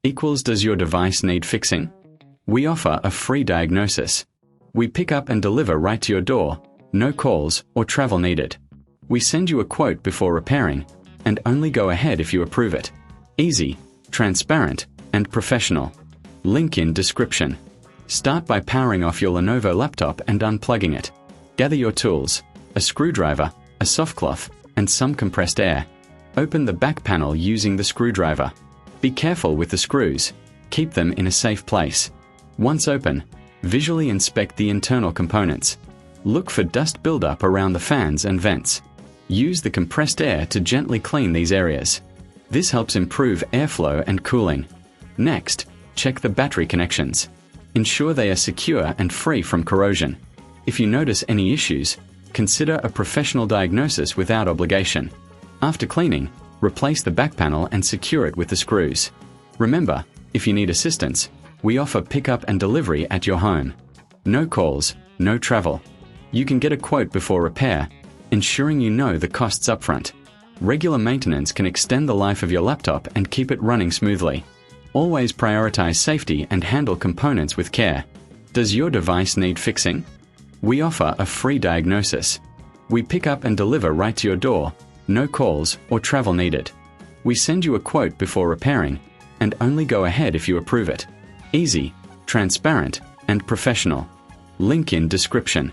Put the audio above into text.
equals does your device need fixing? We offer a free diagnosis. We pick up and deliver right to your door, no calls or travel needed. We send you a quote before repairing, and only go ahead if you approve it. Easy, transparent, and professional. Link in description. Start by powering off your Lenovo laptop and unplugging it. Gather your tools, a screwdriver, a soft cloth, and some compressed air. Open the back panel using the screwdriver. Be careful with the screws. Keep them in a safe place. Once open, visually inspect the internal components. Look for dust buildup around the fans and vents. Use the compressed air to gently clean these areas. This helps improve airflow and cooling. Next, check the battery connections. Ensure they are secure and free from corrosion. If you notice any issues, consider a professional diagnosis without obligation. After cleaning, replace the back panel and secure it with the screws. Remember, if you need assistance, we offer pickup and delivery at your home. No calls, no travel. You can get a quote before repair, ensuring you know the costs upfront. Regular maintenance can extend the life of your laptop and keep it running smoothly. Always prioritize safety and handle components with care. Does your device need fixing? We offer a free diagnosis. We pick up and deliver right to your door, no calls or travel needed. We send you a quote before repairing, and only go ahead if you approve it. Easy, transparent, and professional. Link in description.